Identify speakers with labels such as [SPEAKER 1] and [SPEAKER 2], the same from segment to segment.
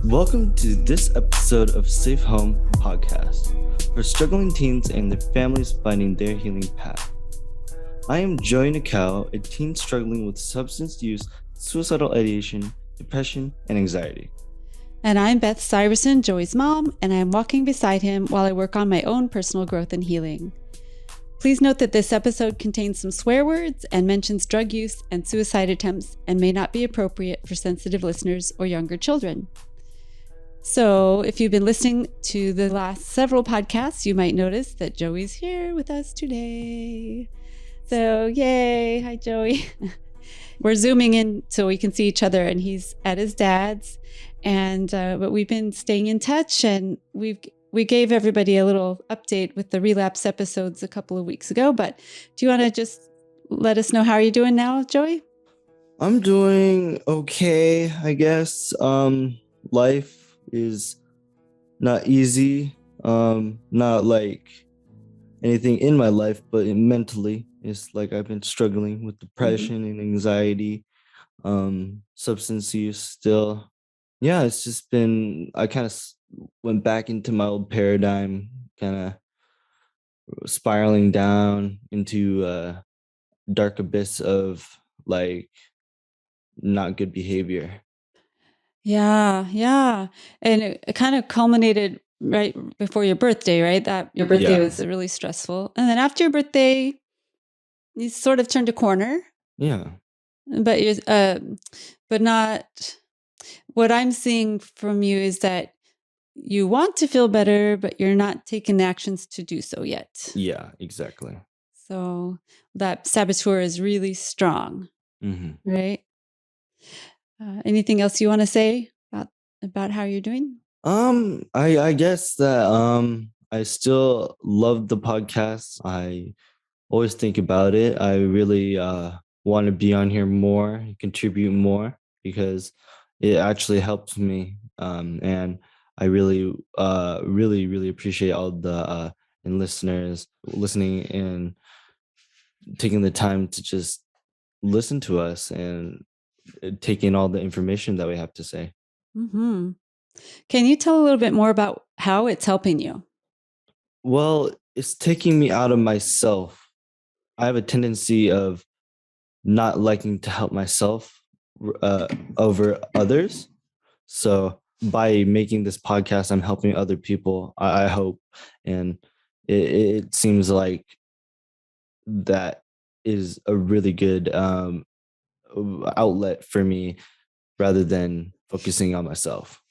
[SPEAKER 1] Welcome to this episode of Safe Home Podcast for struggling teens and their families finding their healing path. I am Joseph Nakao, a teen struggling with substance use, suicidal ideation, depression, and anxiety.
[SPEAKER 2] And I'm Beth Syverson, Joey's mom, and I'm walking beside him while I work on my own personal growth and healing. Please note that this episode contains some swear words and mentions drug use and suicide attempts and may not be appropriate for sensitive listeners or younger children. So if you've been listening to the last several podcasts, you might notice that Joey's here with us today. So yay, hi Joey. We're zooming in so we can see each other, and he's at his dad's. And but we've been staying in touch, and we gave everybody a little update with the relapse episodes a couple of weeks ago. But do you want to just let us know how you're doing now, Joey?
[SPEAKER 1] I'm doing okay, I guess. Life is not easy. Not like anything in my life, but mentally, it's like I've been struggling with depression and anxiety, substance use still. Yeah, it's just been, I kind of went back into my old paradigm, kind of spiraling down into a dark abyss of like not good behavior.
[SPEAKER 2] Yeah. And it kind of culminated right before your birthday, right? That your birthday was really stressful. And then after your birthday, you sort of turned a corner.
[SPEAKER 1] Yeah.
[SPEAKER 2] But you but not what I'm seeing from you is that you want to feel better, but you're not taking the actions to do so yet.
[SPEAKER 1] Yeah, exactly.
[SPEAKER 2] So that saboteur is really strong, right? Anything else you want to say about how you're doing?
[SPEAKER 1] I guess that I still love the podcast. I always think about it. I really want to be on here more, contribute more, because it actually helps me. And I really really appreciate all the and listeners listening and taking the time to just listen to us and take in all the information that we have to say.
[SPEAKER 2] Mm-hmm. Can you tell a little bit more about how it's helping you?
[SPEAKER 1] Well, it's taking me out of myself. I have a tendency of not liking to help myself over others. So by making this podcast, I'm helping other people, I hope. And it seems like that is a really good outlet for me rather than focusing on myself.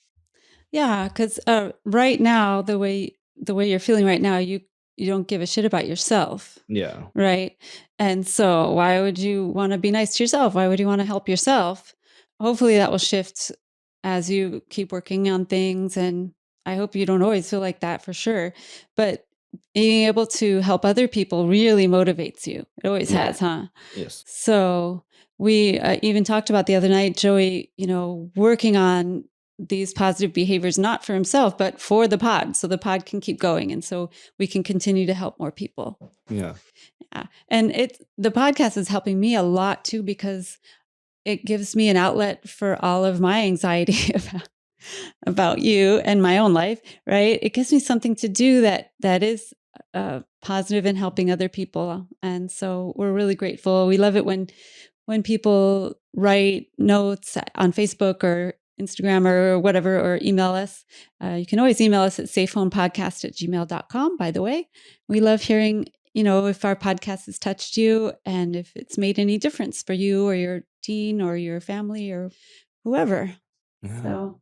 [SPEAKER 2] Yeah, because right now, the way you're feeling right now, you don't give a shit about yourself.
[SPEAKER 1] Yeah.
[SPEAKER 2] Right. And so why would you want to be nice to yourself? Why would you want to help yourself? Hopefully that will shift as you keep working on things. And I hope you don't always feel like that for sure. But being able to help other people really motivates you. It always has, huh?
[SPEAKER 1] Yes.
[SPEAKER 2] So we even talked about the other night, Joey, working on these positive behaviors, not for himself, but for the pod. So the pod can keep going. And so we can continue to help more people.
[SPEAKER 1] Yeah.
[SPEAKER 2] And the podcast is helping me a lot too, because it gives me an outlet for all of my anxiety about you and my own life, right? It gives me something to do that is positive in helping other people. And so we're really grateful. We love it when people write notes on Facebook or Instagram or whatever, or email us. You can always email us at safehomepodcast@gmail.com, by the way. We love hearing, if our podcast has touched you and if it's made any difference for you or your teen or your family or whoever. Yeah. So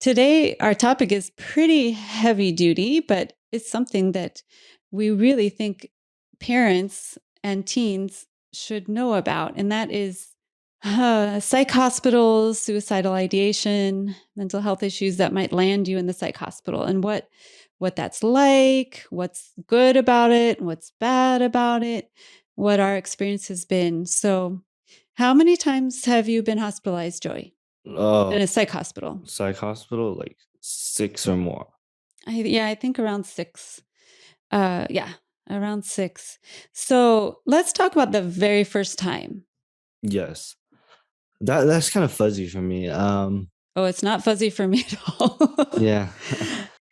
[SPEAKER 2] today our topic is pretty heavy duty, but it's something that we really think parents and teens should know about. And that is psych hospitals, suicidal ideation, mental health issues that might land you in the psych hospital, and what that's like, what's good about it, what's bad about it, what our experience has been. So how many times have you been hospitalized, Joey? In a psych hospital?
[SPEAKER 1] Psych hospital, like 6 or more.
[SPEAKER 2] I think around 6. Around 6. So let's talk about the very first time.
[SPEAKER 1] Yes. That's kind of fuzzy for me.
[SPEAKER 2] Oh, it's not fuzzy for me at all.
[SPEAKER 1] Yeah.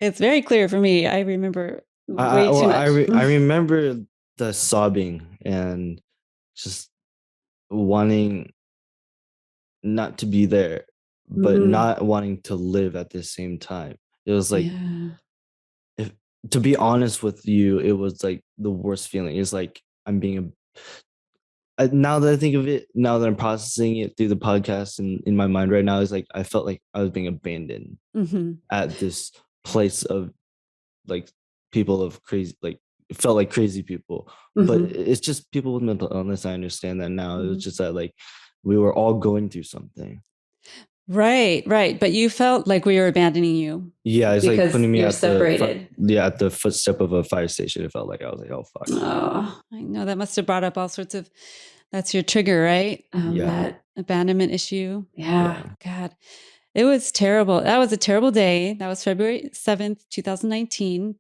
[SPEAKER 2] It's very clear for me. I remember
[SPEAKER 1] I
[SPEAKER 2] way
[SPEAKER 1] well,
[SPEAKER 2] too much.
[SPEAKER 1] I remember the sobbing and just wanting not to be there, but
[SPEAKER 2] Mhm.
[SPEAKER 1] not wanting to live at the same time. It was like,
[SPEAKER 2] Yeah.
[SPEAKER 1] if to be honest with you, it was like the worst feeling. It's like I'm being now that I think of it, now that I'm processing it through the podcast and in my mind right now, is like I felt like I was being abandoned
[SPEAKER 2] Mhm.
[SPEAKER 1] at this place of like people of crazy, like it felt like crazy people, but
[SPEAKER 2] Mhm.
[SPEAKER 1] it's just people with mental illness. I understand that now. It was
[SPEAKER 2] Mhm.
[SPEAKER 1] just that like we were all going through something.
[SPEAKER 2] Right, right. But you felt like we were abandoning you
[SPEAKER 1] Yeah, it's like
[SPEAKER 2] because
[SPEAKER 1] putting me
[SPEAKER 2] you're
[SPEAKER 1] at the front,
[SPEAKER 2] separated.
[SPEAKER 1] yeah, at the footstep of a fire station. It felt like I was like, oh fuck.
[SPEAKER 2] Oh, I know that must have brought up all sorts of that's your trigger, right?
[SPEAKER 1] Yeah,
[SPEAKER 2] That abandonment issue. Yeah.
[SPEAKER 1] yeah.
[SPEAKER 2] God. It was terrible. That was a terrible day. That was February 7th, 2019.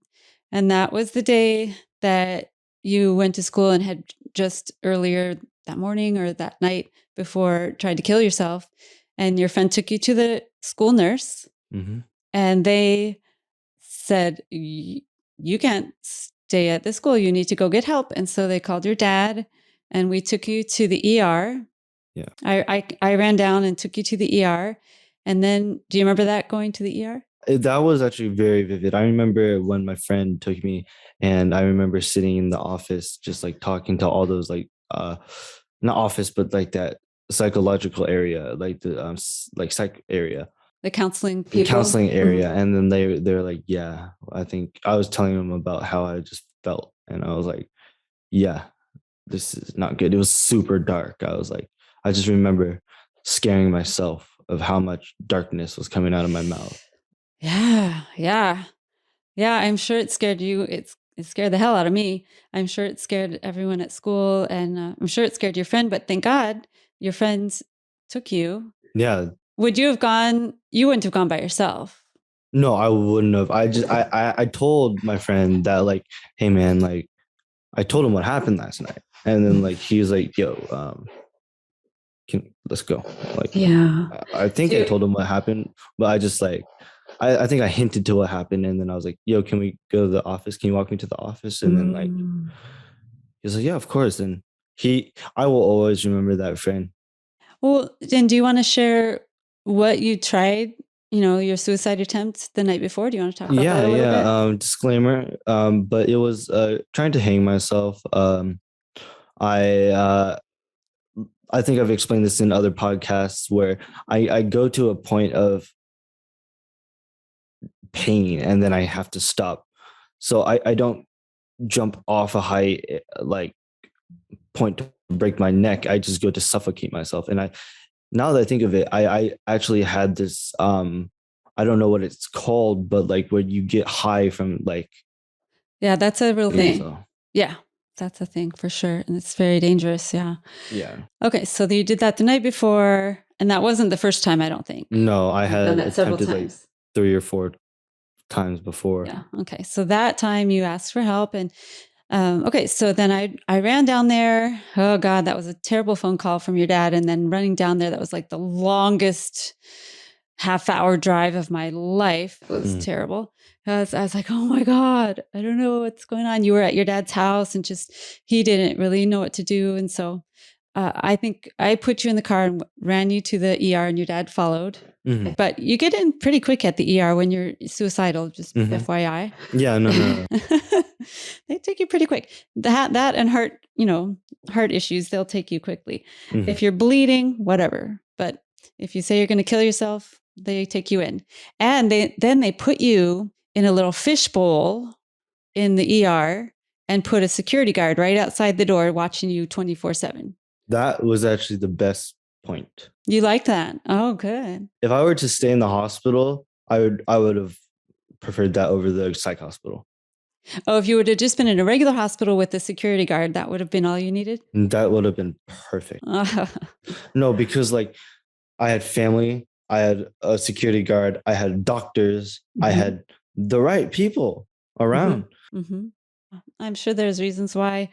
[SPEAKER 2] And that was the day that you went to school and had just earlier that morning or that night before tried to kill yourself. And your friend took you to the school nurse
[SPEAKER 1] Hmm.
[SPEAKER 2] and they said, You can't stay at the school. You need to go get help. And so they called your dad and we took you to the ER.
[SPEAKER 1] Yeah.
[SPEAKER 2] I ran down and took you to the ER. And then, do you remember that going to the ER?
[SPEAKER 1] That was actually very vivid. I remember when my friend took me, and I remember sitting in the office, just like talking to all those like not office, but like that psychological area, like the like psych area,
[SPEAKER 2] The counseling
[SPEAKER 1] the
[SPEAKER 2] people?
[SPEAKER 1] counseling
[SPEAKER 2] Mhm.
[SPEAKER 1] area, and then they're like, yeah, I think I was telling them about how I just felt, and I was like, yeah, this is not good. It was super dark. I was like, I just remember scaring myself of how much darkness was coming out of my mouth.
[SPEAKER 2] Yeah, yeah. Yeah, I'm sure it scared you. It scared the hell out of me. I'm sure it scared everyone at school, and I'm sure it scared your friend. But thank God your friends took you.
[SPEAKER 1] Yeah.
[SPEAKER 2] Would you have gone? You wouldn't have gone by yourself.
[SPEAKER 1] No, I wouldn't have. I told my friend that like, hey man, like I told him what happened last night. And then like he was like, yo, let's go. Like
[SPEAKER 2] Yeah.
[SPEAKER 1] I think I
[SPEAKER 2] Do
[SPEAKER 1] told him what happened, but I just like I think I hinted to what happened, and then I was like, yo, can we go to the office? Can you walk me to the office? And then like
[SPEAKER 2] Mm.
[SPEAKER 1] he was like, yeah, of course. And I will always remember that friend.
[SPEAKER 2] Well, then do you want to share what you tried, your suicide attempt the night before? Do you want to talk about that
[SPEAKER 1] Yeah,
[SPEAKER 2] a little bit?
[SPEAKER 1] yeah. Disclaimer. But it was trying to hang myself. I I think I've explained this in other podcasts where I go to a point of pain and then I have to stop. So I don't jump off a high like point to break my neck. I just go to suffocate myself. And I now that I think of it, I actually had this I don't know what it's called, but like where you get high from like
[SPEAKER 2] Yeah, that's a real thing.
[SPEAKER 1] so
[SPEAKER 2] Yeah, that's a thing for sure. And it's very dangerous. Yeah.
[SPEAKER 1] yeah.
[SPEAKER 2] Okay. So you did that the night before. And that wasn't the first time, I don't think.
[SPEAKER 1] No, I
[SPEAKER 2] You've done
[SPEAKER 1] had
[SPEAKER 2] that several
[SPEAKER 1] attempted like
[SPEAKER 2] times.
[SPEAKER 1] 3 or 4 times before.
[SPEAKER 2] Yeah. Okay. So that time you asked for help. And okay. So then I ran down there. Oh, God, that was a terrible phone call from your dad. And then running down there, that was like the longest half-hour drive of my life. It was terrible. I was like, oh my God, I don't know what's going on. You were at your dad's house and just, he didn't really know what to do. And so I think I put you in the car and ran you to the ER and your dad followed.
[SPEAKER 1] Mhm.
[SPEAKER 2] But you get in pretty quick at the ER when you're suicidal, just
[SPEAKER 1] Mhm.
[SPEAKER 2] FYI.
[SPEAKER 1] Yeah, no.
[SPEAKER 2] They take you pretty quick. That and heart issues, they'll take you quickly.
[SPEAKER 1] Mhm.
[SPEAKER 2] If you're bleeding, whatever. But if you say you're going to kill yourself, they take you in. And then they put you in a little fishbowl in the ER and put a security guard right outside the door watching you 24/7.
[SPEAKER 1] That was actually the best point.
[SPEAKER 2] You like that? Oh, good.
[SPEAKER 1] If I were to stay in the hospital, I would have preferred that over the psych hospital.
[SPEAKER 2] Oh, if you would have just been in a regular hospital with a security guard, that would have been all you needed?
[SPEAKER 1] That would have been perfect. No, because like I had family, I had a security guard, I had doctors, I had the right people around.
[SPEAKER 2] Mm-hmm. I'm sure there's reasons why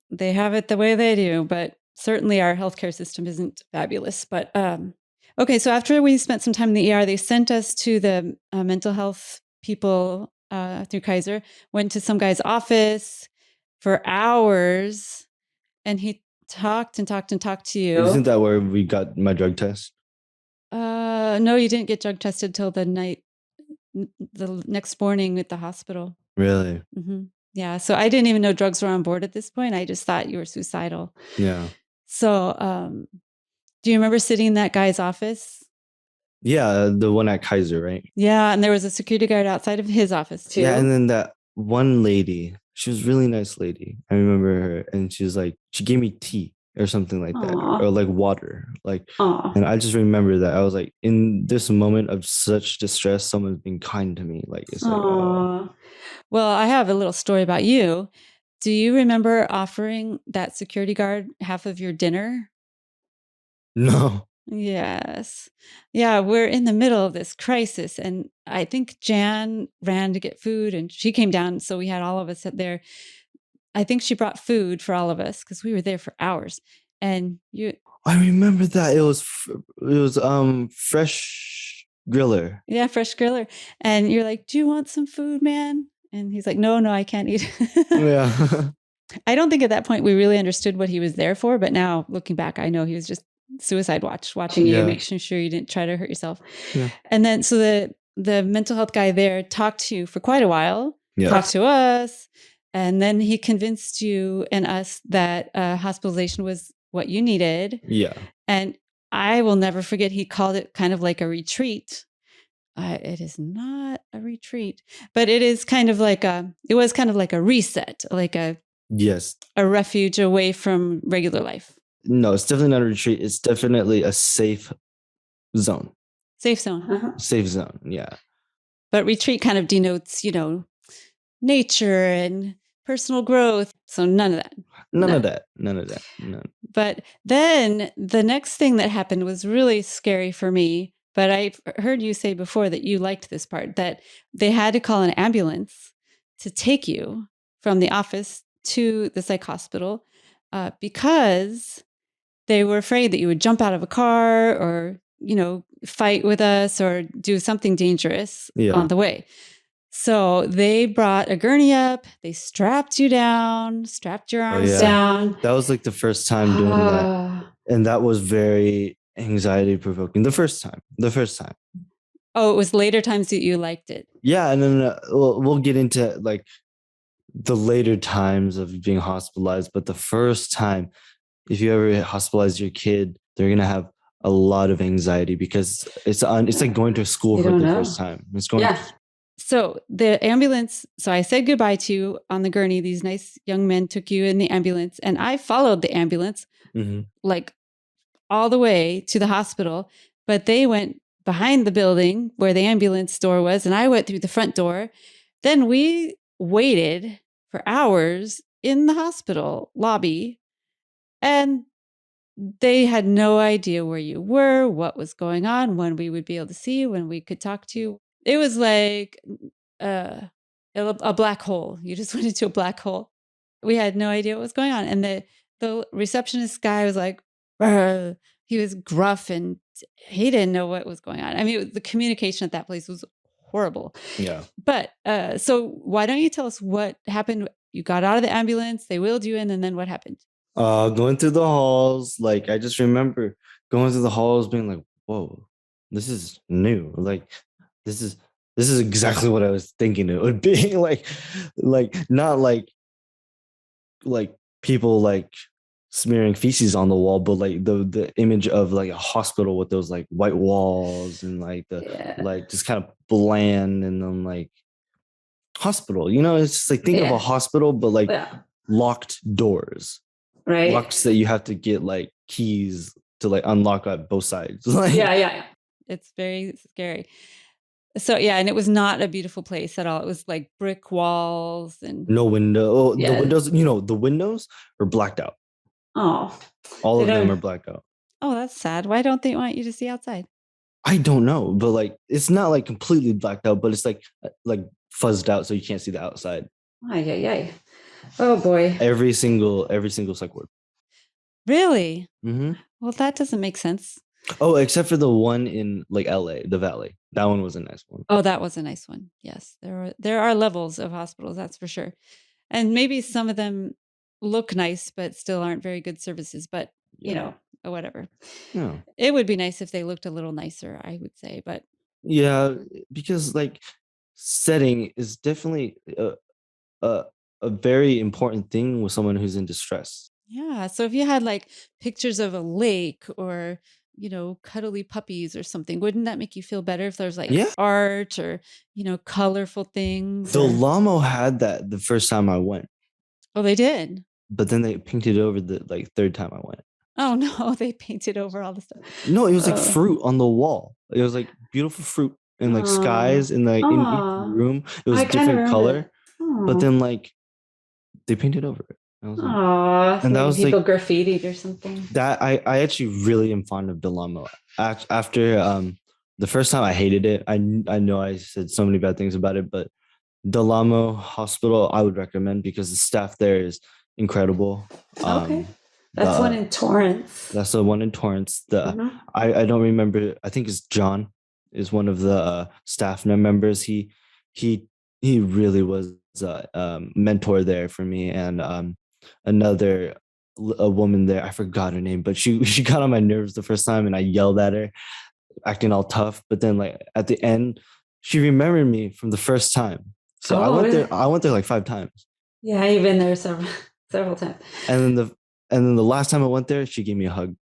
[SPEAKER 2] they have it the way they do, but certainly our healthcare system isn't fabulous. But Okay, so after we spent some time in the ER, they sent us to the mental health people through Kaiser, went to some guy's office for hours, and he talked and talked and talked to you.
[SPEAKER 1] Isn't that where we got my drug test?
[SPEAKER 2] No, you didn't get drug tested till the next morning at the hospital.
[SPEAKER 1] Really?
[SPEAKER 2] Mm-hmm. Yeah, so I didn't even know drugs were on board at this point. I just thought you were suicidal.
[SPEAKER 1] Yeah.
[SPEAKER 2] So do you remember sitting in that guy's office?
[SPEAKER 1] Yeah, the one at Kaiser, right?
[SPEAKER 2] Yeah, and there was a security guard outside of his office too.
[SPEAKER 1] Yeah, and then that one lady, she was a really nice lady. I remember her, and she was like, she gave me tea or something like that,
[SPEAKER 2] Aw.
[SPEAKER 1] or like water, like.
[SPEAKER 2] Aw.
[SPEAKER 1] And I just remember that I was like, in this moment of such distress, someone's being kind to me. Like it's like,
[SPEAKER 2] Aw. Well, I have a little story about you. Do you remember offering that security guard half of your dinner?
[SPEAKER 1] no.
[SPEAKER 2] Yes. Yeah, we're in the middle of this crisis. And I think Jan ran to get food and she came down. So we had all of us sit there. I think she brought food for all of us because we were there for hours. And
[SPEAKER 1] I remember that it was fresh griller.
[SPEAKER 2] Yeah, fresh griller. And you're like, do you want some food, man? And he's like, no, I can't eat.
[SPEAKER 1] Yeah.
[SPEAKER 2] I don't think at that point we really understood what he was there for. But now looking back, I know he was just suicide watching you, making sure you didn't try to hurt yourself.
[SPEAKER 1] Yeah.
[SPEAKER 2] And then so the mental health guy there talked to you for quite a while, talked to us. And then he convinced you and us that hospitalization was what you needed.
[SPEAKER 1] Yeah.
[SPEAKER 2] And I will never forget, he called it kind of like a retreat. It is not a retreat, but it was kind of like a reset, like a refuge away from regular life.
[SPEAKER 1] No, it's definitely not a retreat. It's definitely a safe zone.
[SPEAKER 2] Safe zone. Uh-huh.
[SPEAKER 1] Safe zone. Yeah.
[SPEAKER 2] But retreat kind of denotes, nature and personal growth. So none of that.
[SPEAKER 1] None of that. None.
[SPEAKER 2] But then the next thing that happened was really scary for me. But I heard you say before that you liked this part, that they had to call an ambulance to take you from the office to the psych hospital because they were afraid that you would jump out of a car or, fight with us or do something dangerous on the way. So they brought a gurney up, they strapped you down, strapped your arms down.
[SPEAKER 1] That was like the first time doing that. And that was very anxiety provoking. The first time.
[SPEAKER 2] Oh, it was later times that you liked it.
[SPEAKER 1] Yeah. And then we'll get into like the later times of being hospitalized. But the first time, if you ever hospitalize your kid, they're going to have a lot of anxiety because it's like going to school for the first time. It's going
[SPEAKER 2] So the ambulance, so I said goodbye to you on the gurney. These nice young men took you in the ambulance and I followed the ambulance like all the way to the hospital, but they went behind the building where the ambulance door was and I went through the front door. Then we waited for hours in the hospital lobby and they had no idea where you were, what was going on, when we would be able to see you, when we could talk to you. It was like a black hole. You just went into a black hole. We had no idea what was going on. And the receptionist guy was like, "Brr." He was gruff and he didn't know what was going on. I mean, the communication at that place was horrible.
[SPEAKER 1] Yeah.
[SPEAKER 2] But so why don't you tell us what happened? You got out of the ambulance, they wheeled you in, and then what happened?
[SPEAKER 1] Going through the halls, like I just remember going through the halls being like, whoa, this is new. Like this is exactly what I was thinking it would be. like not like people like smearing feces on the wall, but like the image of like a hospital with those like white walls and like like just kind of bland and then like hospital, it's just like think of a hospital but like locked doors, right? Locks that you have to get like keys to like unlock at both sides. Like,
[SPEAKER 2] yeah. It's very scary. So and it was not a beautiful place at all. It was like brick walls and
[SPEAKER 1] no window. The windows, the windows are blacked out.
[SPEAKER 2] Oh,
[SPEAKER 1] all of them are blacked out.
[SPEAKER 2] Oh, that's sad. Why don't they want you to see outside?
[SPEAKER 1] I don't know, but like it's not like completely blacked out, but it's like fuzzed out so you can't see the outside.
[SPEAKER 2] Ay. Oh boy.
[SPEAKER 1] Every single psych ward.
[SPEAKER 2] Really?
[SPEAKER 1] Mm-hmm.
[SPEAKER 2] Well, that doesn't make sense.
[SPEAKER 1] Oh, except for the one in like LA, the Valley. That one was a nice one.
[SPEAKER 2] Oh, that was a nice one. Yes, there are levels of hospitals, that's for sure. And maybe some of them look nice, but still aren't very good services. But
[SPEAKER 1] Yeah.
[SPEAKER 2] whatever.
[SPEAKER 1] Yeah.
[SPEAKER 2] It would be nice if they looked a little nicer, I would say. But
[SPEAKER 1] Yeah, because like setting is definitely a a very important thing with someone who's in distress.
[SPEAKER 2] yeah, so if you had like pictures of a lake or cuddly puppies or something, wouldn't that make you feel better if there's like
[SPEAKER 1] Yeah.
[SPEAKER 2] art or colorful things?
[SPEAKER 1] The
[SPEAKER 2] Or
[SPEAKER 1] Lamo had that the first time I went,
[SPEAKER 2] oh, they did.
[SPEAKER 1] but then they painted it over the like third time I went.
[SPEAKER 2] Oh no, they painted over all the stuff.
[SPEAKER 1] No, it was like
[SPEAKER 2] Oh,
[SPEAKER 1] fruit on the wall. It was like beautiful fruit and like
[SPEAKER 2] oh,
[SPEAKER 1] skies and like in each
[SPEAKER 2] oh!
[SPEAKER 1] room it was
[SPEAKER 2] I kind of
[SPEAKER 1] different
[SPEAKER 2] remember that.
[SPEAKER 1] color, but
[SPEAKER 2] Oh,
[SPEAKER 1] then like they painted over it. I was like,
[SPEAKER 2] oh,
[SPEAKER 1] and that
[SPEAKER 2] maybe
[SPEAKER 1] was
[SPEAKER 2] people
[SPEAKER 1] like
[SPEAKER 2] graffitied or something.
[SPEAKER 1] that I actually really am fond of Delamo. After the first time I hated it. I know I said so many bad things about it, but Delamo Hospital I would recommend because the staff there is incredible.
[SPEAKER 2] Okay, that's one
[SPEAKER 1] The
[SPEAKER 2] in Torrance.
[SPEAKER 1] That's the one in Torrance. The
[SPEAKER 2] Mhm.
[SPEAKER 1] I don't remember. I think it's John is one of the staff members. He he really was a mentor there for me, and another a woman there. I forgot her name, but she got on my nerves the first time, and I yelled at her, acting all tough. But then like at the end, she remembered me from the first time. So I
[SPEAKER 2] Oh,
[SPEAKER 1] went
[SPEAKER 2] really?
[SPEAKER 1] there. I went there like 5 times,
[SPEAKER 2] Yeah, you've been there several times.
[SPEAKER 1] and then the last time I went there, she gave me a hug.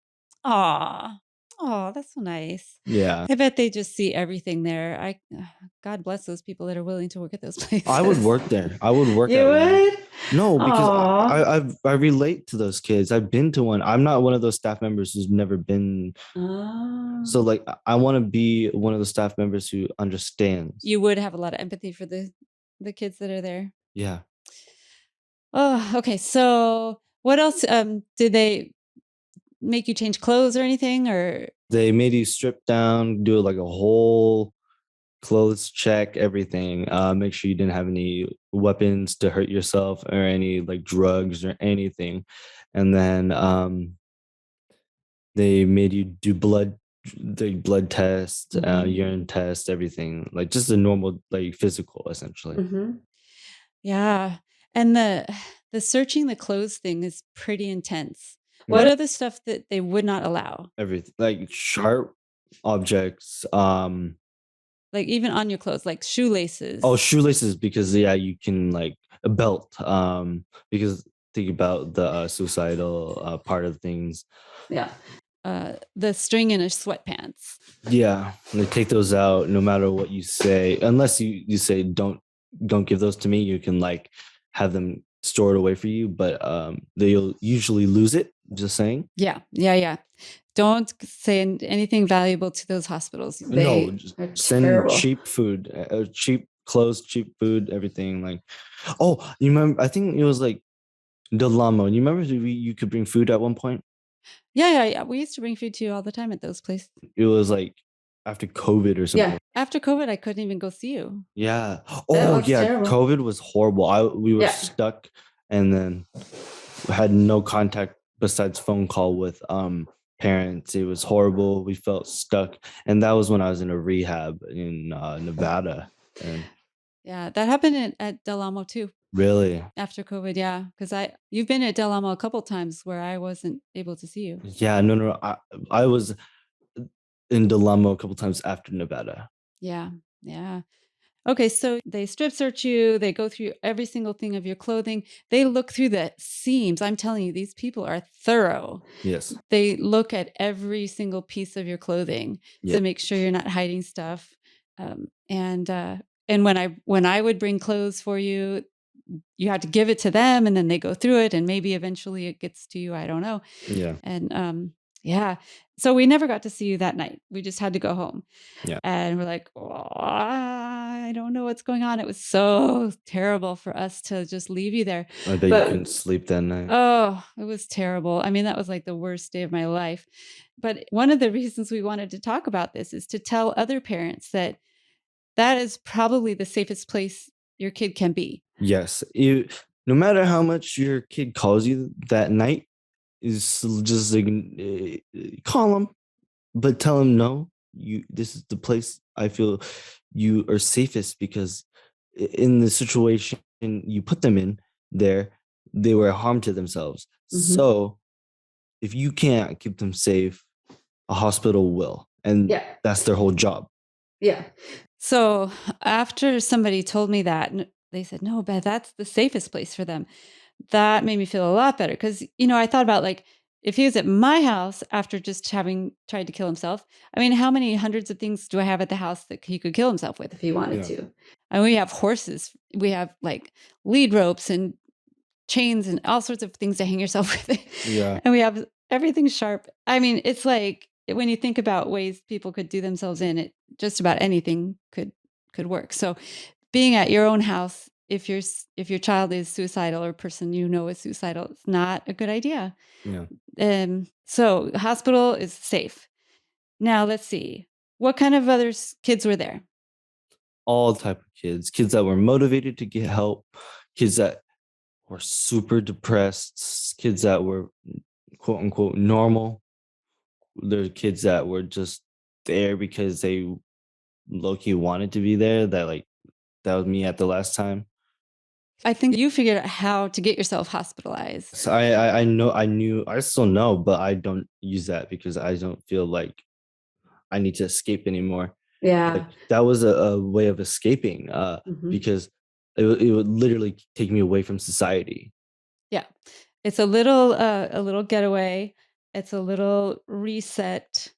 [SPEAKER 2] Aw. Oh, that's so nice.
[SPEAKER 1] Yeah.
[SPEAKER 2] I bet they just see everything there. God bless those people that are willing to work at those
[SPEAKER 1] I would
[SPEAKER 2] places.
[SPEAKER 1] work there. I would work
[SPEAKER 2] You
[SPEAKER 1] at one.
[SPEAKER 2] would?
[SPEAKER 1] No, because
[SPEAKER 2] Aw.
[SPEAKER 1] I relate to those kids. I've been to one. I'm not one of those staff members who's never been.
[SPEAKER 2] Oh.
[SPEAKER 1] So like I want to be one of the staff members who understands.
[SPEAKER 2] You would have a lot of empathy for the kids that are there.
[SPEAKER 1] Yeah.
[SPEAKER 2] Oh, okay. So what else? Did they make you change clothes or anything? Or
[SPEAKER 1] They made you strip down, do like a whole clothes check, everything. Make sure you didn't have any weapons to hurt yourself or any like drugs or anything. And then they made you do the blood test, urine test, everything, like just a normal like physical, essentially.
[SPEAKER 2] Mhm. Yeah. And the searching the clothes thing is pretty intense. What
[SPEAKER 1] Yeah,
[SPEAKER 2] other stuff that they would not allow?
[SPEAKER 1] everything like sharp objects.
[SPEAKER 2] Like even on your clothes, like
[SPEAKER 1] Oh,
[SPEAKER 2] shoelaces.
[SPEAKER 1] shoelaces because yeah, you can like a belt. Because think about the suicidal part of things.
[SPEAKER 2] Yeah. The string in a sweatpants.
[SPEAKER 1] Yeah, they take those out no matter what you say, unless you say don't give those to me. You can like have them stored away for you, but they'll usually lose it. Just saying.
[SPEAKER 2] Yeah. Yeah. Yeah. Don't say anything valuable to those hospitals.
[SPEAKER 1] No,
[SPEAKER 2] They
[SPEAKER 1] just
[SPEAKER 2] are
[SPEAKER 1] send
[SPEAKER 2] terrible.
[SPEAKER 1] cheap food, cheap clothes, cheap food, everything. Like, oh, you remember? I think it was like Del Lamo. You remember you could bring food at one point?
[SPEAKER 2] Yeah. Yeah. Yeah. We used to bring food to you all the time at those places.
[SPEAKER 1] It was like after COVID or something.
[SPEAKER 2] Yeah. After COVID, I couldn't even go see you.
[SPEAKER 1] Yeah.
[SPEAKER 2] That
[SPEAKER 1] Oh,
[SPEAKER 2] was
[SPEAKER 1] yeah.
[SPEAKER 2] terrible.
[SPEAKER 1] COVID was horrible. We were
[SPEAKER 2] Yeah.
[SPEAKER 1] stuck, and then had no contact besides phone call with parents. It was horrible. We felt stuck, and that was when I was in a rehab in Nevada. And
[SPEAKER 2] Yeah. That happened at Del Amo too.
[SPEAKER 1] really,
[SPEAKER 2] After COVID, yeah, because you've been at Del Amo a couple times where I wasn't able to see you.
[SPEAKER 1] yeah, no. I was in dilemma a couple times after Nevada.
[SPEAKER 2] Yeah, yeah. Okay, so they strip search you, they go through every single thing of your clothing. They look through the seams. I'm telling you, these people are thorough.
[SPEAKER 1] Yes.
[SPEAKER 2] They look at every single piece of your clothing
[SPEAKER 1] Yeah.
[SPEAKER 2] to make sure you're not hiding stuff. And when I would bring clothes for you, you had to give it to them and then they go through it and maybe eventually it gets to you. I don't know.
[SPEAKER 1] Yeah.
[SPEAKER 2] And yeah. So we never got to see you that night. We just had to go home.
[SPEAKER 1] Yeah.
[SPEAKER 2] And we're like, oh, I don't know what's going on. It was so terrible for us to just leave you there.
[SPEAKER 1] I bet you couldn't sleep that night.
[SPEAKER 2] Oh, it was terrible. I mean, that was like the worst day of my life. But one of the reasons we wanted to talk about this is to tell other parents that that is probably the safest place your kid can be.
[SPEAKER 1] Yes. No matter how much your kid calls you that night, is just like call them, but tell them no. This is the place I feel you are safest, because in the situation you put them in there, they were harm to themselves.
[SPEAKER 2] Mhm.
[SPEAKER 1] So if you can't keep them safe, a hospital will, and
[SPEAKER 2] Yeah.
[SPEAKER 1] that's their whole job.
[SPEAKER 2] Yeah. So after somebody told me that, they said, no, Beth, that's the safest place for them. That made me feel a lot better because, I thought about like, if he was at my house after just having tried to kill himself, I mean, how many hundreds of things do I have at the house that he could kill himself with if he wanted to? And we have horses. We have like lead ropes and chains and all sorts of things to hang yourself with.
[SPEAKER 1] Yeah.
[SPEAKER 2] And we have everything sharp. I mean, it's like when you think about ways people could do themselves in, it just about anything could work. So being at your own house, if your child is suicidal or person is suicidal, it's not a good idea.
[SPEAKER 1] Yeah.
[SPEAKER 2] So hospital is safe. Now let's see. What kind of other kids were there?
[SPEAKER 1] All type of kids that were motivated to get help, kids that were super depressed, kids that were quote unquote normal. There's kids that were just there because they low-key wanted to be there. That was me at the last time.
[SPEAKER 2] I think you figured out how to get yourself hospitalized.
[SPEAKER 1] So I still know, but I don't use that because I don't feel like I need to escape anymore.
[SPEAKER 2] Yeah.
[SPEAKER 1] Like that was a way of escaping, because it would literally take me away from society.
[SPEAKER 2] Yeah. It's a little getaway. It's a little reset.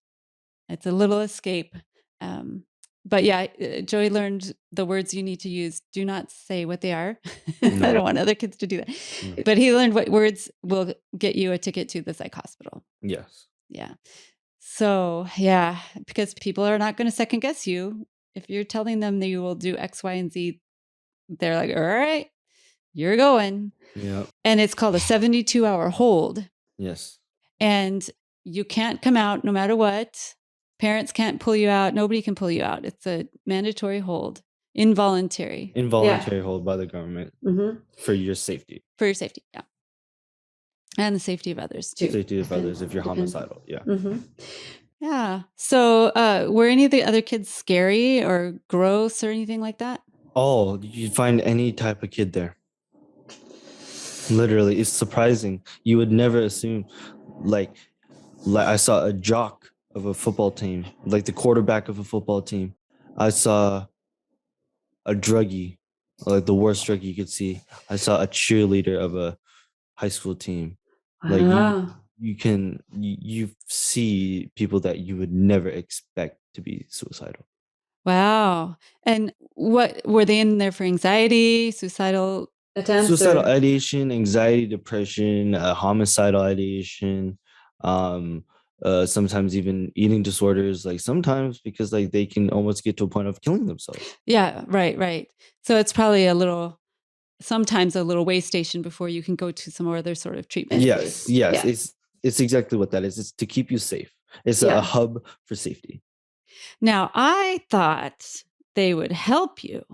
[SPEAKER 2] It's a little escape. But yeah, Joey learned the words you need to use. Do not say what they are. I don't want other kids to do that.
[SPEAKER 1] No.
[SPEAKER 2] But he learned what words will get you a ticket to the psych hospital.
[SPEAKER 1] Yes.
[SPEAKER 2] Yeah. So yeah, because people are not going to second guess you. If you're telling them that you will do X, Y, and Z, they're like, all right, you're going.
[SPEAKER 1] Yeah.
[SPEAKER 2] And it's called a 72-hour hold.
[SPEAKER 1] Yes.
[SPEAKER 2] And you can't come out no matter what. Parents can't pull you out. Nobody can pull you out. It's a mandatory hold, involuntary
[SPEAKER 1] Hold by the government for your safety.
[SPEAKER 2] For your safety, yeah. And the safety of others too.
[SPEAKER 1] Safety of others if you're homicidal, yeah.
[SPEAKER 2] Yeah. So were any of the other kids scary or gross or anything like that?
[SPEAKER 1] Oh, you find any type of kid there. Literally, it's surprising. You would never assume, like I saw a jock of a football team, like the quarterback of a football team. I saw a druggie, like the worst druggie you could see. I saw a cheerleader of a high school team. Like you see people that you would never expect to be suicidal.
[SPEAKER 2] Wow. And what were they in there for? Anxiety, suicidal attempts?
[SPEAKER 1] Suicidal ideation, anxiety, depression, homicidal ideation, sometimes even eating disorders, like sometimes because like they can almost get to a point of killing themselves.
[SPEAKER 2] Yeah, right. So it's probably sometimes a little way station before you can go to some other sort of treatment.
[SPEAKER 1] Yes. It's exactly what that is. It's to keep you safe. It's a hub for safety.
[SPEAKER 2] Now, I thought they would help you,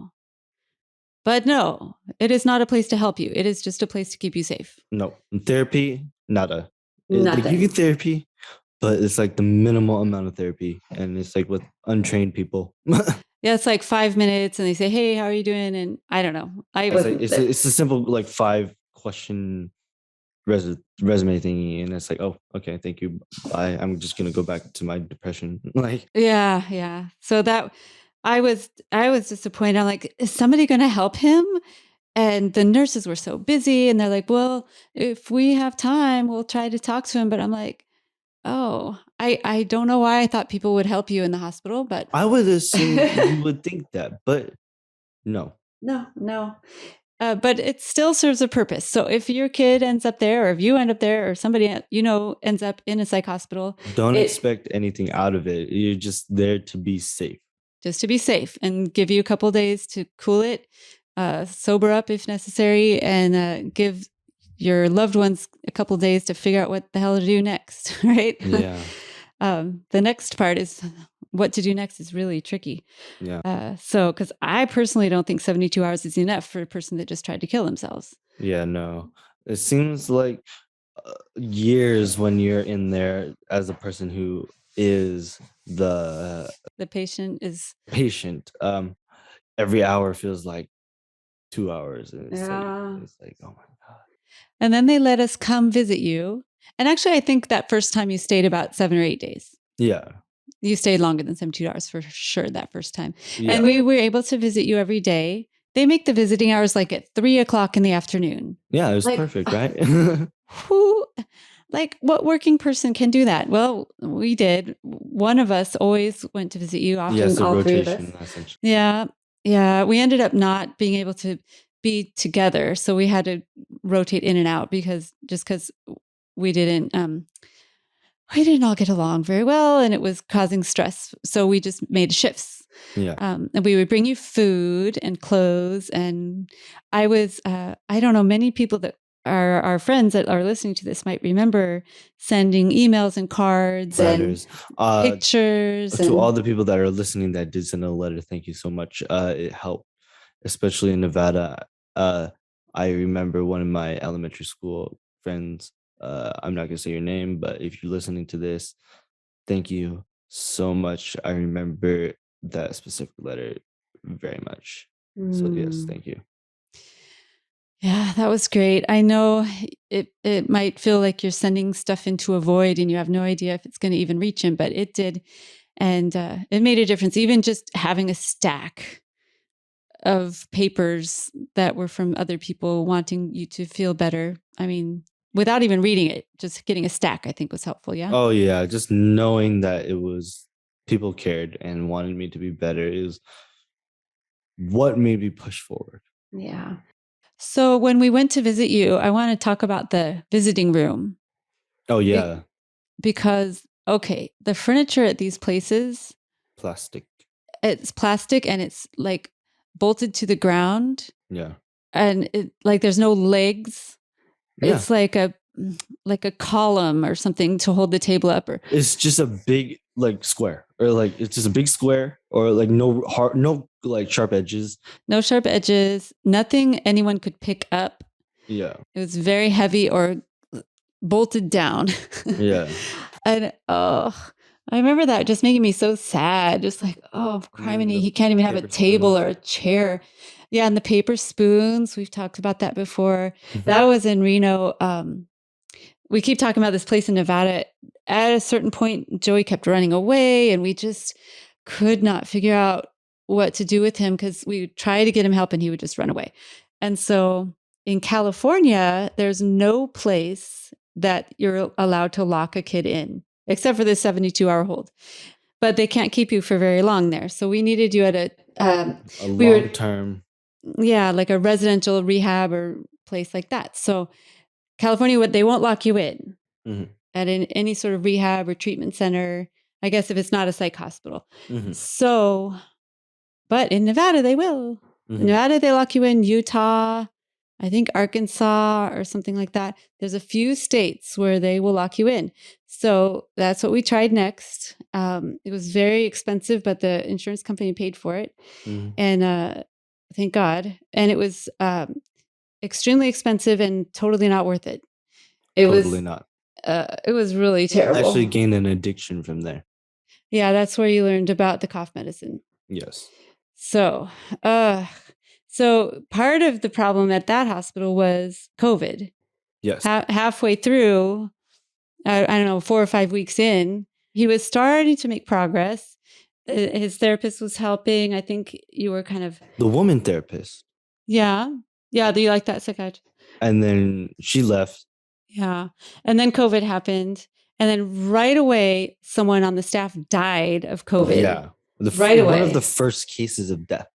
[SPEAKER 2] but no, it is not a place to help you. It is just a place to keep you safe.
[SPEAKER 1] No, therapy, nada. They give you therapy, but it's like the minimal amount of therapy, and it's like with untrained people.
[SPEAKER 2] Yeah, it's like 5 minutes, and they say, "Hey, how are you doing?" And I don't know.
[SPEAKER 1] It's a simple like 5-question resume thingy, and it's like, oh, okay, thank you, bye. I'm just gonna go back to my depression. Like,
[SPEAKER 2] yeah. So that I was disappointed. I'm like, is somebody going to help him? And the nurses were so busy, and they're like, well, if we have time, we'll try to talk to him. But I'm like, oh, I don't know why I thought people would help you in the hospital, but
[SPEAKER 1] I would assume you would think that, but no.
[SPEAKER 2] But it still serves a purpose. So if your kid ends up there, or if you end up there, or somebody ends up in a psych hospital,
[SPEAKER 1] don't expect anything out of it. You're just there to be safe.
[SPEAKER 2] Just to be safe, and give you a couple days to cool it, sober up if necessary, and give your loved ones a couple days to figure out what the hell to do next, right?
[SPEAKER 1] Yeah.
[SPEAKER 2] The next part is what to do next is really tricky.
[SPEAKER 1] Yeah.
[SPEAKER 2] So, because I personally don't think 72 hours is enough for a person that just tried to kill themselves.
[SPEAKER 1] Yeah, no. It seems like years when you're in there as a person who is the
[SPEAKER 2] patient is.
[SPEAKER 1] patient. Every hour feels like 2 hours, and
[SPEAKER 2] Yeah.
[SPEAKER 1] it's like, oh my god.
[SPEAKER 2] And then they let us come visit you. And actually, I think that first time you stayed about 7 or 8 days.
[SPEAKER 1] Yeah.
[SPEAKER 2] You stayed longer than 72 hours for sure that first time.
[SPEAKER 1] Yeah.
[SPEAKER 2] And we were able to visit you every day. They make the visiting hours like at 3:00 in the afternoon.
[SPEAKER 1] Yeah, it was perfect, right?
[SPEAKER 2] Who, like, what working person can do that? Well, we did. One of us always went to visit you. Often
[SPEAKER 1] Yes, a
[SPEAKER 2] all three of us.
[SPEAKER 1] rotation, essentially.
[SPEAKER 2] Yeah. Yeah. We ended up not being able to be together. So we had to rotate in and out because we didn't all get along very well and it was causing stress. So we just made shifts.
[SPEAKER 1] Yeah.
[SPEAKER 2] And we would bring you food and clothes. And I was, I don't know, many people that are our friends that are listening to this might remember sending emails and cards
[SPEAKER 1] Letters.
[SPEAKER 2] and pictures.
[SPEAKER 1] To all the people that are listening that did send a letter, thank you so much. It helped, especially in Nevada. I remember one of my elementary school friends. I'm not gonna say your name, but if you're listening to this, thank you so much. I remember that specific letter very much. So yes, thank you.
[SPEAKER 2] Yeah, that was great. I know it might feel like you're sending stuff into a void and you have no idea if it's going to even reach him, but it did. And it made a difference. Even just having a stack of papers that were from other people wanting you to feel better. I mean, without even reading it, just getting a stack, I think was helpful. Yeah.
[SPEAKER 1] Oh yeah, just knowing that it was people cared and wanted me to be better is what made me push forward.
[SPEAKER 2] Yeah. So when we went to visit you, I want to talk about the visiting room.
[SPEAKER 1] Oh yeah.
[SPEAKER 2] Because, okay, the furniture at these places,
[SPEAKER 1] Plastic.
[SPEAKER 2] it's plastic and it's like bolted to the ground.
[SPEAKER 1] Yeah.
[SPEAKER 2] And it like there's no legs.
[SPEAKER 1] Yeah.
[SPEAKER 2] It's like a column or something to hold the table up. Or
[SPEAKER 1] it's just a big like square, or like it's just a big square, or like no like sharp edges.
[SPEAKER 2] No sharp edges, nothing anyone could pick up.
[SPEAKER 1] Yeah.
[SPEAKER 2] It was very heavy or bolted down.
[SPEAKER 1] Yeah.
[SPEAKER 2] And I remember that just making me so sad. Just like, oh, criminy, he can't even have a table or a chair. Yeah, and the paper spoons, we've talked about that before. That was in Reno. We keep talking about this place in Nevada. At a certain point, Joey kept running away, and we just could not figure out what to do with him because we would try to get him help and he would just run away. And so in California, there's no place that you're allowed to lock a kid in, except for the 72-hour hold. But they can't keep you for very long there. So we needed you at a
[SPEAKER 1] long term.
[SPEAKER 2] Yeah, like a residential rehab or place like that. So California, they won't lock you in at any sort of rehab or treatment center, I guess, if it's not a psych hospital. So, but in Nevada, they will. In Nevada, they lock you in. Utah, I think Arkansas or something like that. There's a few states where they will lock you in. So that's what we tried next. It was very expensive, but the insurance company paid for it. And thank God. And it was extremely expensive and totally not worth it. It was really terrible.
[SPEAKER 1] I actually gained an addiction from there.
[SPEAKER 2] Yeah, that's where you learned about the cough medicine.
[SPEAKER 1] Yes.
[SPEAKER 2] So part of the problem at that hospital was COVID.
[SPEAKER 1] Yes.
[SPEAKER 2] Halfway through, I don't know, 4 or 5 weeks in, he was starting to make progress. His therapist was helping. I think you were kind of
[SPEAKER 1] the woman therapist.
[SPEAKER 2] Yeah. Yeah. Do you like that psychiatrist?
[SPEAKER 1] And then she left.
[SPEAKER 2] Yeah. And then COVID happened. And then right away, someone on the staff died of COVID.
[SPEAKER 1] Yeah.
[SPEAKER 2] Right away.
[SPEAKER 1] One of the first cases of death.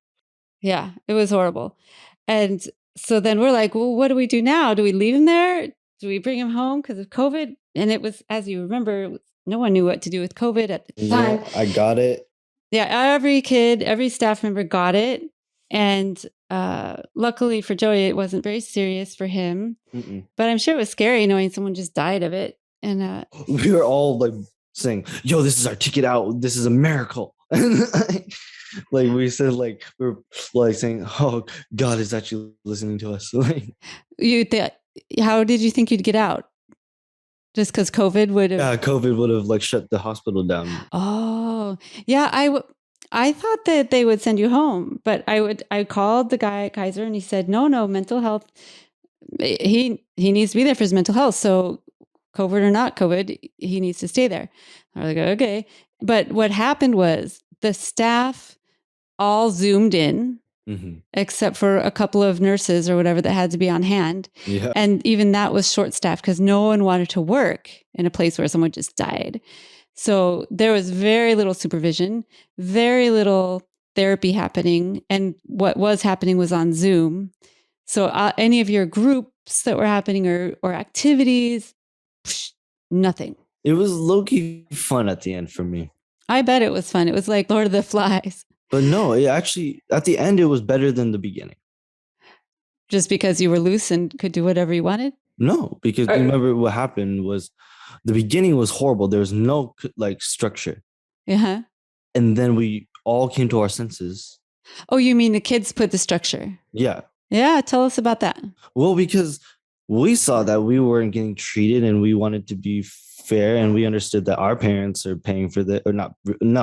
[SPEAKER 2] Yeah. It was horrible. And so then we're like, well, what do we do now? Do we leave him there? Do we bring him home because of COVID? And it was, as you remember, no one knew what to do with COVID at the time.
[SPEAKER 1] I got it.
[SPEAKER 2] Yeah. Every kid, every staff member got it. And luckily for Joey, it wasn't very serious for him. But I'm sure it was scary knowing someone just died of it. And
[SPEAKER 1] we were all like saying, yo, this is our ticket out. This is a miracle. Like we said, like we're like saying, oh, God is actually listening to us. Like
[SPEAKER 2] how did you think you'd get out? Just because COVID would have.
[SPEAKER 1] Yeah, COVID would have like shut the hospital down.
[SPEAKER 2] Oh, yeah. I thought that they would send you home, but I called the guy at Kaiser and he said, no, mental health. He needs to be there for his mental health. So COVID or not COVID, he needs to stay there. I was like, okay. But what happened was the staff all zoomed in, except for a couple of nurses or whatever that had to be on hand.
[SPEAKER 1] Yeah.
[SPEAKER 2] And even that was short staffed because no one wanted to work in a place where someone just died. So there was very little supervision, very little therapy happening. And what was happening was on Zoom. So any of your groups that were happening or activities, nothing.
[SPEAKER 1] It was low-key fun at the end for me.
[SPEAKER 2] I bet it was fun. It was like Lord of the Flies.
[SPEAKER 1] But no, it actually, at the end, it was better than the beginning.
[SPEAKER 2] Just because you were loose and could do whatever you wanted?
[SPEAKER 1] No, because remember what happened was the beginning was horrible. There was no like structure.
[SPEAKER 2] Uh-huh.
[SPEAKER 1] And then we all came to our senses.
[SPEAKER 2] Oh, you mean the kids put the structure?
[SPEAKER 1] Yeah.
[SPEAKER 2] Yeah, tell us about that.
[SPEAKER 1] Well, because we saw that we weren't getting treated and we wanted to be fair, and we understood that our parents are paying for this, or not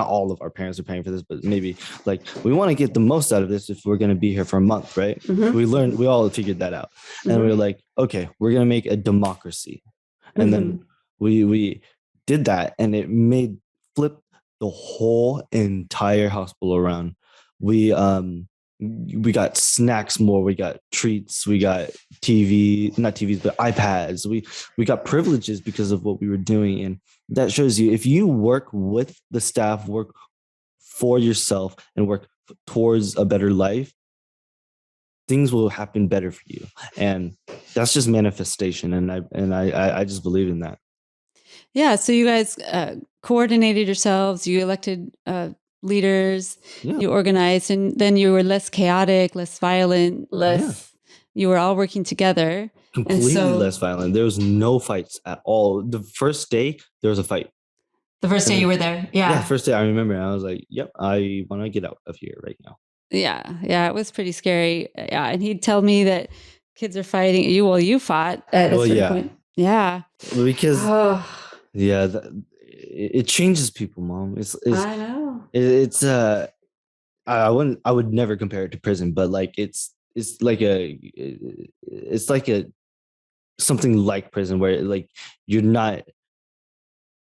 [SPEAKER 1] all of our parents are paying for this, but maybe like we want to get the most out of this if we're going to be here for a month, right? We all figured that out. And we were like, okay, we're going to make a democracy. And then we did that, and it flip the whole entire hospital around. We got snacks more, we got treats, we got not TVs, but iPads. We got privileges because of what we were doing. And that shows you, if you work with the staff, work for yourself, and work towards a better life, things will happen better for you. And that's just manifestation. And I just believe in that.
[SPEAKER 2] Yeah. So you guys coordinated yourselves, you elected leaders, you organized, and then you were less chaotic, less violent, you were all working together.
[SPEAKER 1] Completely less violent. There was no fights at all. The first day, there was a fight.
[SPEAKER 2] The first day you were there? Yeah.
[SPEAKER 1] First day, I remember. I was like, yep, I want to get out of here right now.
[SPEAKER 2] Yeah, it was pretty scary. Yeah, and he'd tell me that kids are fighting. You fought at a certain point. Yeah.
[SPEAKER 1] Because, it changes people, Mom.
[SPEAKER 2] I know.
[SPEAKER 1] I would never compare it to prison, but like it's like something like prison, where like you're not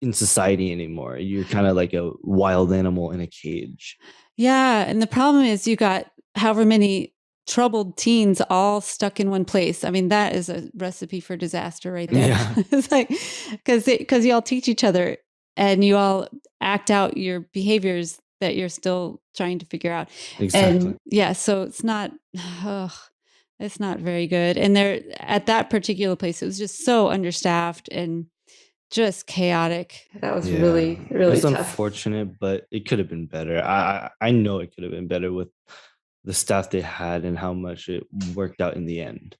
[SPEAKER 1] in society anymore. You're kind of like a wild animal in a cage.
[SPEAKER 2] Yeah, and the problem is you got however many troubled teens all stuck in one place. I mean, that is a recipe for disaster right there. Yeah. It's like because you all teach each other and you all act out your behaviors that you're still trying to figure out. Exactly. And so it's not very good. And there at that particular place, it was just so understaffed and just chaotic. That was really
[SPEAKER 1] it's
[SPEAKER 2] tough.
[SPEAKER 1] Unfortunate, but it could have been better. I know it could have been better with the staff they had and how much it worked out in the end.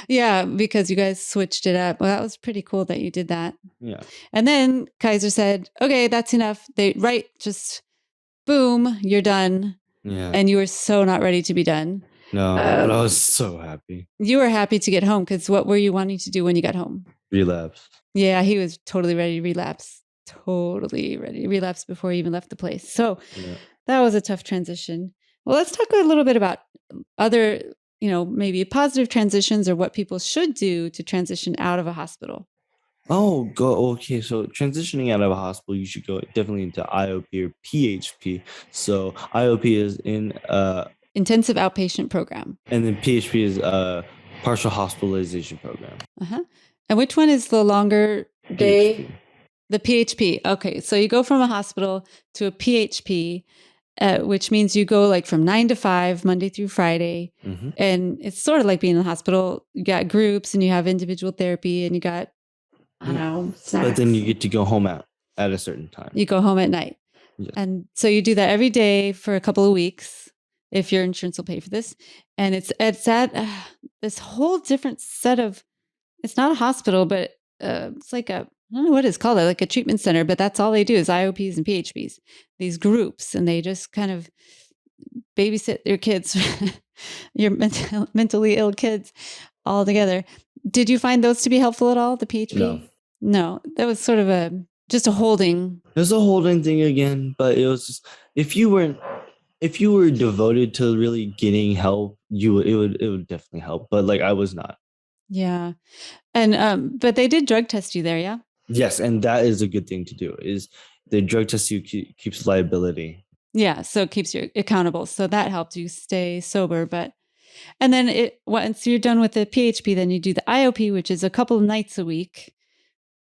[SPEAKER 2] Yeah, because you guys switched it up. Well, that was pretty cool that you did that.
[SPEAKER 1] Yeah.
[SPEAKER 2] And then Kaiser said, okay, that's enough. Just boom, you're done.
[SPEAKER 1] Yeah.
[SPEAKER 2] And you were so not ready to be done.
[SPEAKER 1] No, but I was so happy.
[SPEAKER 2] You were happy to get home because what were you wanting to do when you got home?
[SPEAKER 1] Relapse.
[SPEAKER 2] Yeah, he was totally ready to relapse. Totally ready to relapse before he even left the place. So that was a tough transition. Well, let's talk a little bit about other, maybe positive transitions or what people should do to transition out of a hospital.
[SPEAKER 1] Okay. So transitioning out of a hospital, you should go definitely into IOP or PHP. So IOP is in
[SPEAKER 2] intensive outpatient program,
[SPEAKER 1] and then PHP is partial hospitalization program.
[SPEAKER 2] And which one is the longer day? PHP. The PHP. Okay, so you go from a hospital to a PHP. Which means you go like from 9 to 5, Monday through Friday. And it's sort of like being in the hospital. You got groups and you have individual therapy and you got, I don't know, snacks.
[SPEAKER 1] But then you get to go home at a certain time.
[SPEAKER 2] You go home at night. Yes. And so you do that every day for a couple of weeks, if your insurance will pay for this. And it's at this whole different set of, it's not a hospital, but it's like I don't know what it's called, like a treatment center, but that's all they do is IOPs and PHPs, these groups, and they just kind of babysit your kids, your mentally ill kids all together. Did you find those to be helpful at all, the PHP?
[SPEAKER 1] No.
[SPEAKER 2] No, that was sort of just a holding.
[SPEAKER 1] It was a holding thing again, but it was just, if you were devoted to really getting help, it would definitely help. But like I was not.
[SPEAKER 2] Yeah. And but they did drug test you there, yeah?
[SPEAKER 1] Yes, and that is a good thing to do. Is the drug test you keeps liability.
[SPEAKER 2] Yeah, so it keeps you accountable. So that helped you stay sober. And then once you're done with the PHP, then you do the IOP, which is a couple of nights a week,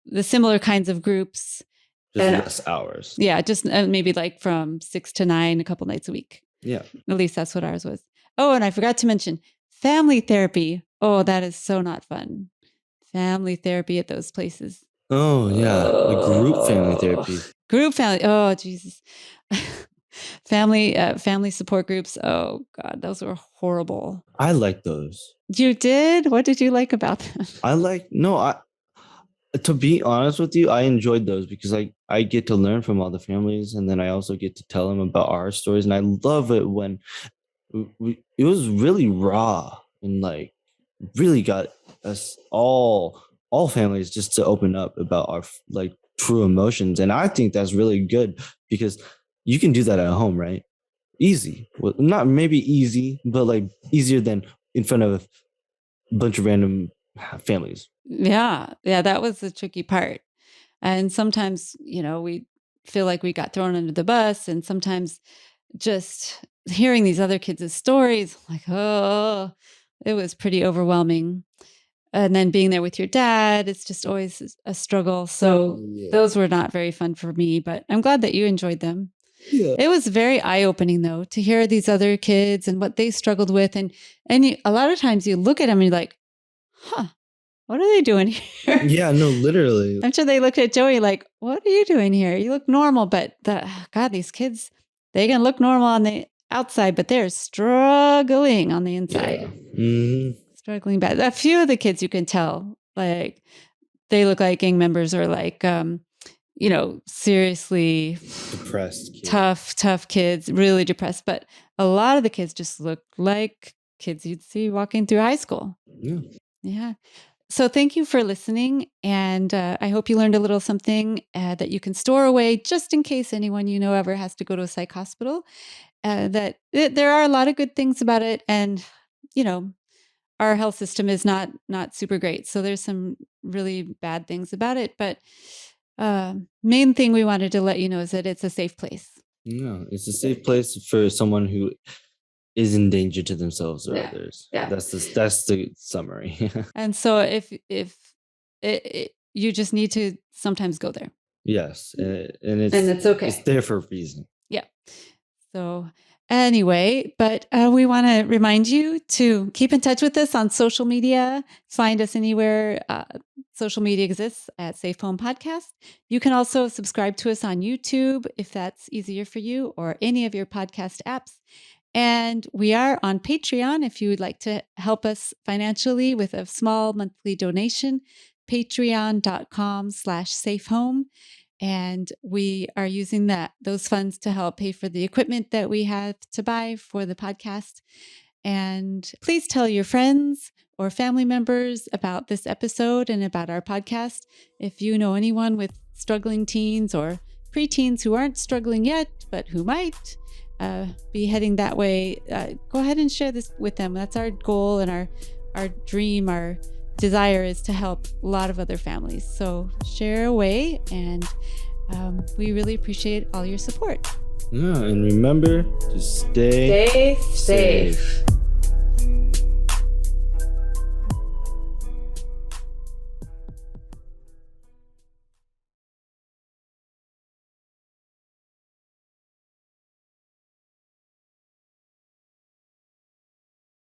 [SPEAKER 2] the similar kinds of groups.
[SPEAKER 1] Just less hours.
[SPEAKER 2] Yeah, just maybe like from 6 to 9, a couple nights a week.
[SPEAKER 1] Yeah.
[SPEAKER 2] At least that's what ours was. Oh, and I forgot to mention family therapy. Oh, that is so not fun. Family therapy at those places.
[SPEAKER 1] Oh, yeah. The group family therapy.
[SPEAKER 2] Group family. Oh, Jesus. Family support groups. Oh, God, those were horrible.
[SPEAKER 1] I like those.
[SPEAKER 2] You did? What did you like about them?
[SPEAKER 1] To be honest with you, I enjoyed those because I get to learn from all the families, and then I also get to tell them about our stories. And I love it when it was really raw and like really got us all families just to open up about our like true emotions. And I think that's really good because you can do that at home, right? Easy. Well, not maybe easy, but like easier than in front of a bunch of random families.
[SPEAKER 2] Yeah, that was the tricky part. And sometimes, we feel like we got thrown under the bus, and sometimes just hearing these other kids' stories, like, oh, it was pretty overwhelming. And then being there with your dad, it's just always a struggle. So those were not very fun for me, but I'm glad that you enjoyed them.
[SPEAKER 1] Yeah.
[SPEAKER 2] It was very eye-opening, though, to hear these other kids and what they struggled with. And a lot of times you look at them and you're like, huh, what are they doing here?
[SPEAKER 1] Yeah, no, literally.
[SPEAKER 2] I'm sure they looked at Joey like, what are you doing here? You look normal, but God, these kids, they can look normal on the outside, but they're struggling on the inside.
[SPEAKER 1] Yeah. Mm-hmm.
[SPEAKER 2] Struggling bad. A few of the kids you can tell, like they look like gang members or like, seriously
[SPEAKER 1] depressed
[SPEAKER 2] kids. Tough kids, really depressed. But a lot of the kids just look like kids you'd see walking through high school. Yeah. So thank you for listening. And I hope you learned a little something that you can store away just in case anyone you know ever has to go to a psych hospital. That there are a lot of good things about it. And, our health system is not super great. So there's some really bad things about it. But main thing we wanted to let you know is that it's a safe place.
[SPEAKER 1] No, it's a safe place for someone who is in danger to themselves or others. Yeah. That's the summary. And
[SPEAKER 2] so if you just need to sometimes go there.
[SPEAKER 1] Yes. And it's okay. It's there for a reason.
[SPEAKER 2] Yeah. So anyway, but we want to remind you to keep in touch with us on social media. Find us anywhere social media exists at Safe Home Podcast. You can also subscribe to us on YouTube if that's easier for you, or any of your podcast apps. And we are on Patreon if you would like to help us financially with a small monthly donation, patreon.com/safehome. And we are using those funds to help pay for the equipment that we have to buy for the podcast. And please tell your friends or family members about this episode and about our podcast. If you know anyone with struggling teens or preteens who aren't struggling yet, but who might be heading that way, go ahead and share this with them. That's our goal and our dream, our desire is to help a lot of other families. So share away, and we really appreciate all your support.
[SPEAKER 1] Yeah, and remember to stay safe.